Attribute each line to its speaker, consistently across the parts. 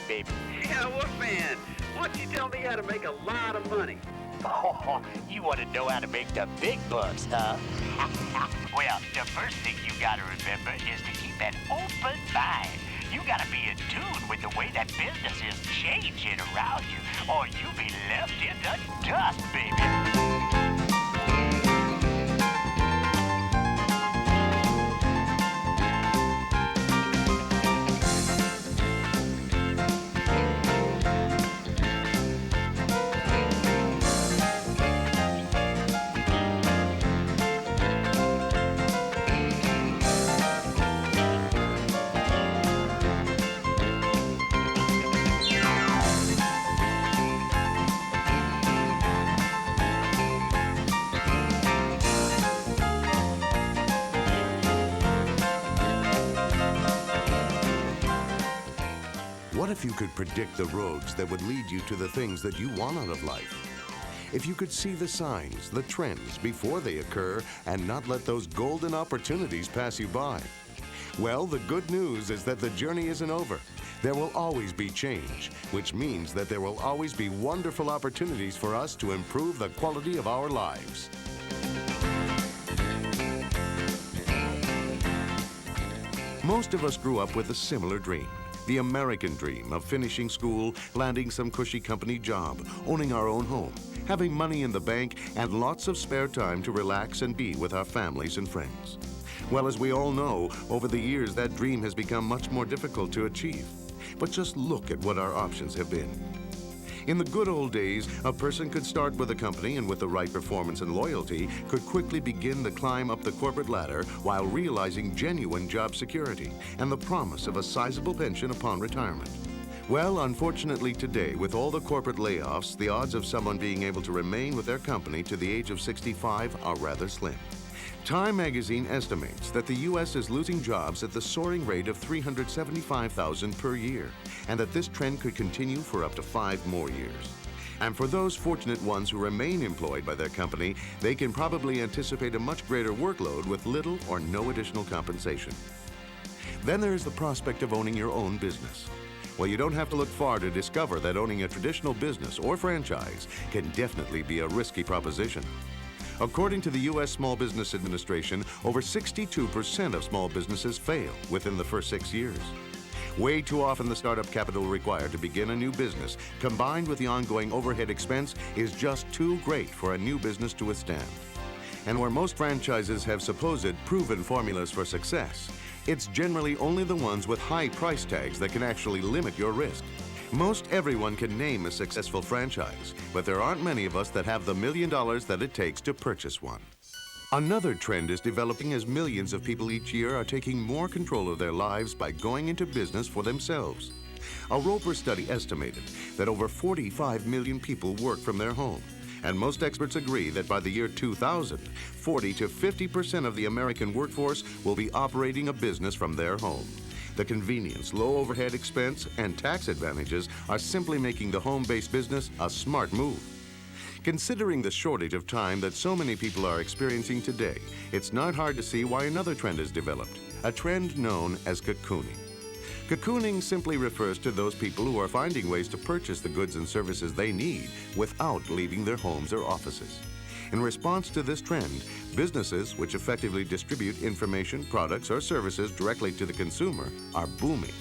Speaker 1: baby.
Speaker 2: Yeah, Wolfman, why don't you tell me how to make a lot of money?
Speaker 1: Oh, you want to know how to make the big bucks, huh? Well, the first thing you gotta remember is to keep an open mind. You gotta be in tune with the way that business is changing around you, or you'll be left in the dust, baby.
Speaker 3: What if you could predict the roads that would lead you to the things that you want out of life? If you could see the signs, the trends before they occur and not let those golden opportunities pass you by? Well, the good news is that the journey isn't over. There will always be change, which means that there will always be wonderful opportunities for us to improve the quality of our lives. Most of us grew up with a similar dream. The American dream of finishing school, landing some cushy company job, owning our own home, having money in the bank, and lots of spare time to relax and be with our families and friends. Well, as we all know, over the years that dream has become much more difficult to achieve. But just look at what our options have been. In the good old days, a person could start with a company and with the right performance and loyalty could quickly begin the climb up the corporate ladder while realizing genuine job security and the promise of a sizable pension upon retirement. Well, unfortunately today, with all the corporate layoffs, the odds of someone being able to remain with their company to the age of 65 are rather slim. Time magazine estimates that the U.S. is losing jobs at the soaring rate of 375,000 per year, and that this trend could continue for up to 5 more years. And for those fortunate ones who remain employed by their company, they can probably anticipate a much greater workload with little or no additional compensation. Then there is the prospect of owning your own business. Well, you don't have to look far to discover that owning a traditional business or franchise can definitely be a risky proposition. According to the U.S. Small Business Administration, over 62% of small businesses fail within the first 6 years. Way too often the startup capital required to begin a new business, combined with the ongoing overhead expense, is just too great for a new business to withstand. And where most franchises have supposed proven formulas for success, it's generally only the ones with high price tags that can actually limit your risk. Most everyone can name a successful franchise, but there aren't many of us that have the $1 million that it takes to purchase one. Another trend is developing as millions of people each year are taking more control of their lives by going into business for themselves. A Roper study estimated that over 45 million people work from their home, and most experts agree that by the year 2000, 40 to 50% of the American workforce will be operating a business from their home. The convenience, low overhead expense, and tax advantages are simply making the home-based business a smart move. Considering the shortage of time that so many people are experiencing today, it's not hard to see why another trend has developed, a trend known as cocooning. Cocooning simply refers to those people who are finding ways to purchase the goods and services they need without leaving their homes or offices. In response to this trend, businesses which effectively distribute information, products, or services directly to the consumer are booming.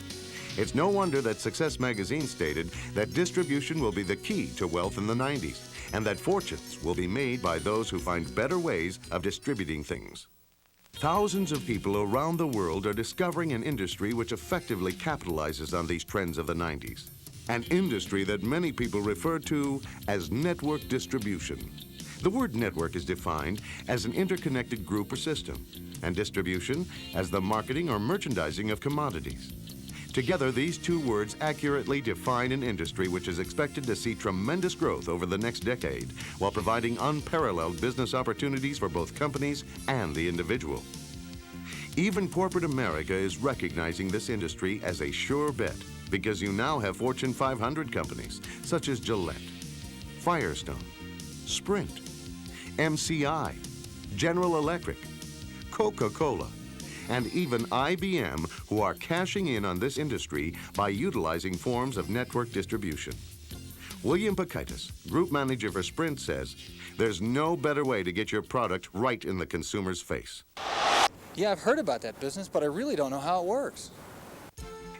Speaker 3: It's no wonder that Success Magazine stated that distribution will be the key to wealth in the 90s, and that fortunes will be made by those who find better ways of distributing things. Thousands of people around the world are discovering an industry which effectively capitalizes on these trends of the 90s. An industry that many people refer to as network distribution. The word network is defined as an interconnected group or system, and distribution as the marketing or merchandising of commodities. Together, these two words accurately define an industry which is expected to see tremendous growth over the next decade, while providing unparalleled business opportunities for both companies and the individual. Even corporate America is recognizing this industry as a sure bet, because you now have Fortune 500 companies such as Gillette, Firestone, Sprint, MCI, General Electric, Coca-Cola, and even IBM, who are cashing in on this industry by utilizing forms of network distribution. William Pakaitis, Group Manager for Sprint, says, there's no better way to get your product right in the consumer's face.
Speaker 4: Yeah, I've heard about that business, but I really don't know how it works.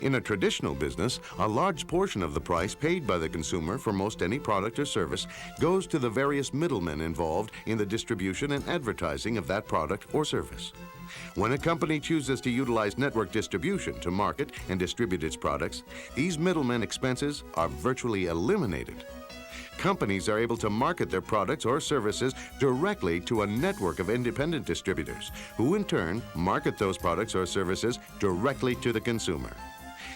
Speaker 3: In a traditional business, a large portion of the price paid by the consumer for most any product or service goes to the various middlemen involved in the distribution and advertising of that product or service. When a company chooses to utilize network distribution to market and distribute its products, these middlemen expenses are virtually eliminated. Companies are able to market their products or services directly to a network of independent distributors, who in turn market those products or services directly to the consumer.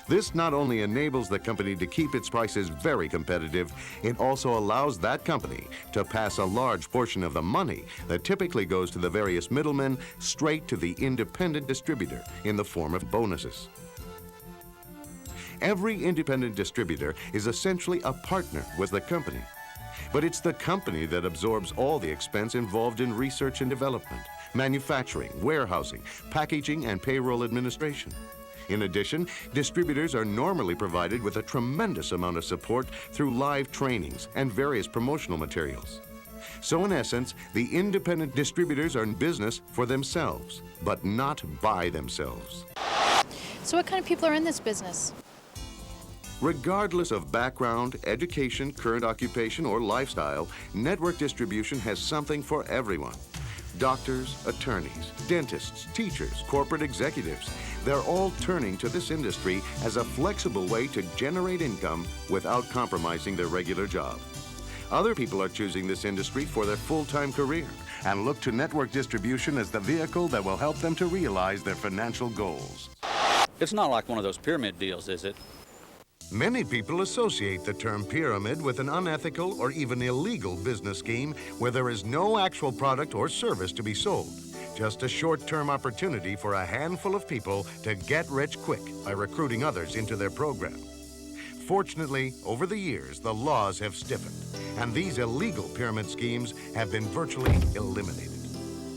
Speaker 3: This not only enables the company to keep its prices very competitive, it also allows that company to pass a large portion of the money that typically goes to the various middlemen straight to the independent distributor in the form of bonuses. Every independent distributor is essentially a partner with the company, but it's the company that absorbs all the expense involved in research and development, manufacturing, warehousing, packaging, and payroll administration. In addition, distributors are normally provided with a tremendous amount of support through live trainings and various promotional materials. So in essence, the independent distributors are in business for themselves, but not by themselves.
Speaker 5: So what kind of people are in this business?
Speaker 3: Regardless of background, education, current occupation, or lifestyle, network distribution has something for everyone. Doctors, attorneys, dentists, teachers, corporate executives, they're all turning to this industry as a flexible way to generate income without compromising their regular job. Other people are choosing this industry for their full-time career and look to network distribution as the vehicle that will help them to realize their financial goals.
Speaker 6: It's not like one of those pyramid deals, is it?
Speaker 3: Many people associate the term pyramid with an unethical or even illegal business scheme where there is no actual product or service to be sold. Just a short-term opportunity for a handful of people to get rich quick by recruiting others into their program. Fortunately, over the years, the laws have stiffened, and these illegal pyramid schemes have been virtually eliminated.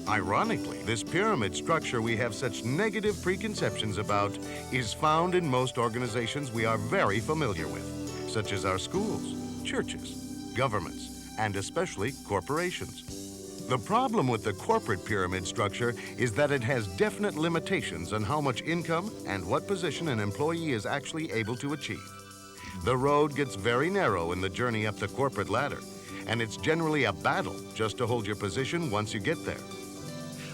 Speaker 3: Ironically, this pyramid structure we have such negative preconceptions about is found in most organizations we are very familiar with, such as our schools, churches, governments, and especially corporations. The problem with the corporate pyramid structure is that it has definite limitations on how much income and what position an employee is actually able to achieve. The road gets very narrow in the journey up the corporate ladder, and it's generally a battle just to hold your position once you get there.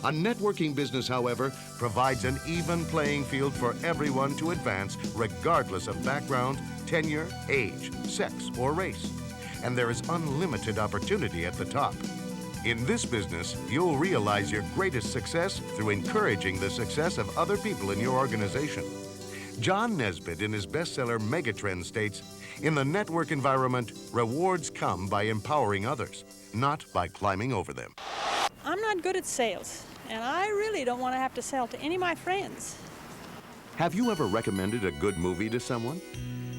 Speaker 3: A networking business, however, provides an even playing field for everyone to advance regardless of background, tenure, age, sex, or race. And there is unlimited opportunity at the top. In this business, you'll realize your greatest success through encouraging the success of other people in your organization. John Nesbitt, in his bestseller Megatrend, states, "In the network environment, rewards come by empowering others, not by climbing over them."
Speaker 7: I'm not good at sales, and I really don't want to have to sell to any of my friends.
Speaker 3: Have you ever recommended a good movie to someone?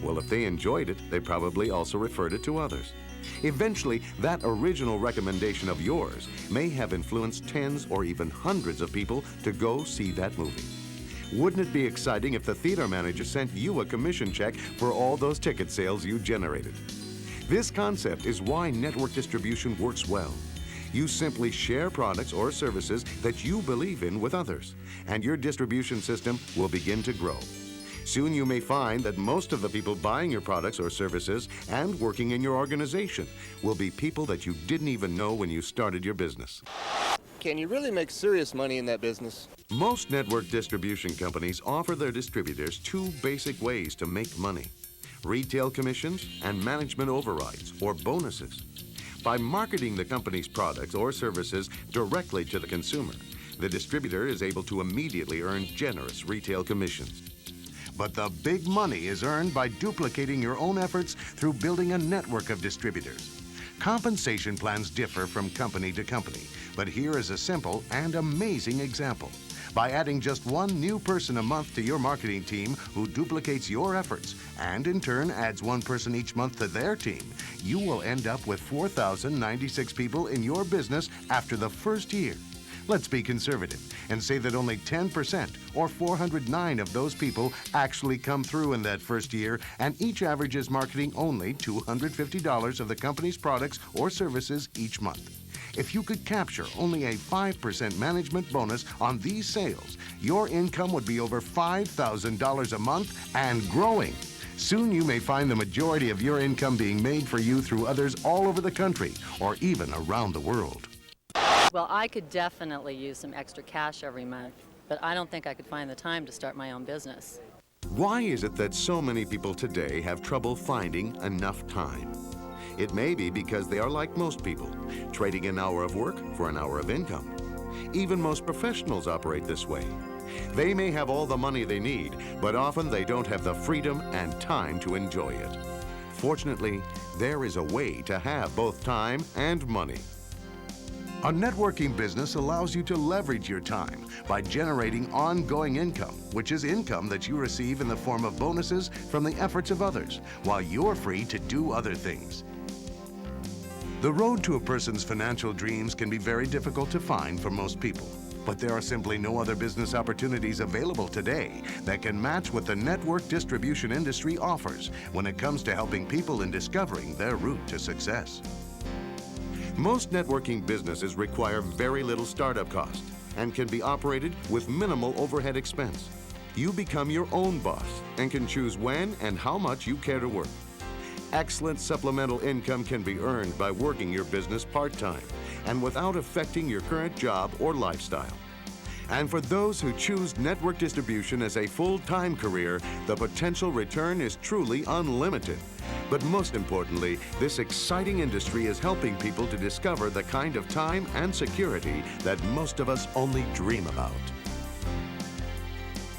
Speaker 3: Well, if they enjoyed it, they probably also referred it to others. Eventually, that original recommendation of yours may have influenced tens or even hundreds of people to go see that movie. Wouldn't it be exciting if the theater manager sent you a commission check for all those ticket sales you generated? This concept is why network distribution works well. You simply share products or services that you believe in with others, and your distribution system will begin to grow. Soon you may find that most of the people buying your products or services and working in your organization will be people that you didn't even know when you started your business.
Speaker 8: Can you really make serious money in that business?
Speaker 3: Most network distribution companies offer their distributors two basic ways to make money: retail commissions and management overrides, or bonuses. By marketing the company's products or services directly to the consumer, the distributor is able to immediately earn generous retail commissions. But the big money is earned by duplicating your own efforts through building a network of distributors. Compensation plans differ from company to company, but here is a simple and amazing example. By adding just one new person a month to your marketing team who duplicates your efforts and in turn adds one person each month to their team, you will end up with 4,096 people in your business after the first year. Let's be conservative and say that only 10% or 409 of those people actually come through in that first year, and each averages marketing only $250 of the company's products or services each month. If you could capture only a 5% management bonus on these sales, your income would be over $5,000 a month and growing. Soon you may find the majority of your income being made for you through others all over the country or even around the world.
Speaker 9: Well, I could definitely use some extra cash every month, but I don't think I could find the time to start my own business.
Speaker 3: Why is it that so many people today have trouble finding enough time? It may be because they are like most people, trading an hour of work for an hour of income. Even most professionals operate this way. They may have all the money they need, but often they don't have the freedom and time to enjoy it. Fortunately, there is a way to have both time and money. A networking business allows you to leverage your time by generating ongoing income, which is income that you receive in the form of bonuses from the efforts of others, while you're free to do other things. The road to a person's financial dreams can be very difficult to find for most people, but there are simply no other business opportunities available today that can match what the network distribution industry offers when it comes to helping people in discovering their route to success. Most networking businesses require very little startup cost and can be operated with minimal overhead expense. You become your own boss and can choose when and how much you care to work. Excellent supplemental income can be earned by working your business part-time and without affecting your current job or lifestyle. And for those who choose network distribution as a full-time career, the potential return is truly unlimited. But most importantly, this exciting industry is helping people to discover the kind of time and security that most of us only dream about.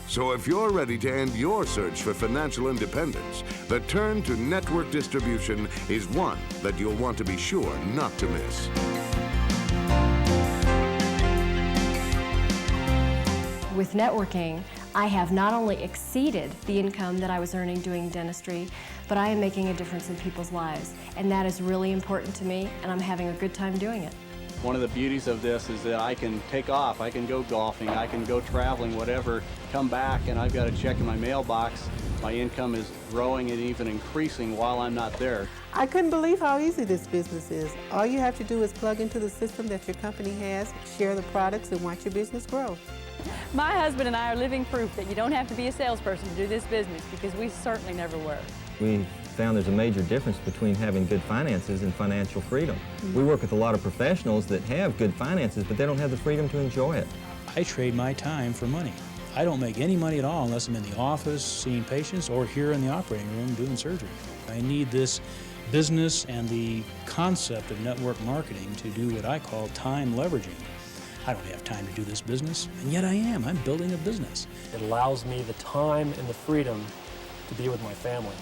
Speaker 3: So if you're ready to end your search for financial independence, the turn to network distribution is one that you'll want to be sure not to miss.
Speaker 10: With networking, I have not only exceeded the income that I was earning doing dentistry, but I am making a difference in people's lives. And that is really important to me, and I'm having a good time doing it.
Speaker 11: One of the beauties of this is that I can take off, I can go golfing, I can go traveling, whatever, come back and I've got a check in my mailbox. My income is growing and even increasing while I'm not there.
Speaker 12: I couldn't believe how easy this business is. All you have to do is plug into the system that your company has, share the products, and watch your business grow.
Speaker 7: My husband and I are living proof that you don't have to be a salesperson to do this business, because we certainly never were.
Speaker 13: We found there's a major difference between having good finances and financial freedom. We work with a lot of professionals that have good finances, but they don't have the freedom to enjoy it.
Speaker 14: I trade my time for money. I don't make any money at all unless I'm in the office seeing patients or here in the operating room doing surgery. I need this business and the concept of network marketing to do what I call time leveraging. I don't have time to do this business, and yet I am. I'm building a business.
Speaker 15: It allows me the time and the freedom to be with my family.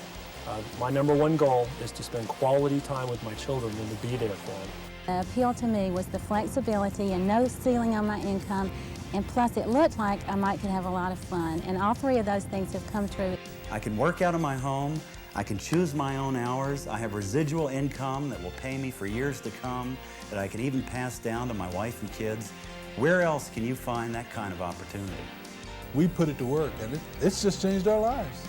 Speaker 15: My number one goal is to spend quality time with my children and to be there for them.
Speaker 16: The appeal to me was the flexibility and no ceiling on my income, and plus it looked like I could have a lot of fun, and all three of those things have come true.
Speaker 17: I can work out of my home, I can choose my own hours, I have residual income that will pay me for years to come, that I can even pass down to my wife and kids. Where else can you find that kind of opportunity?
Speaker 18: We put it to work, and it's just changed our lives.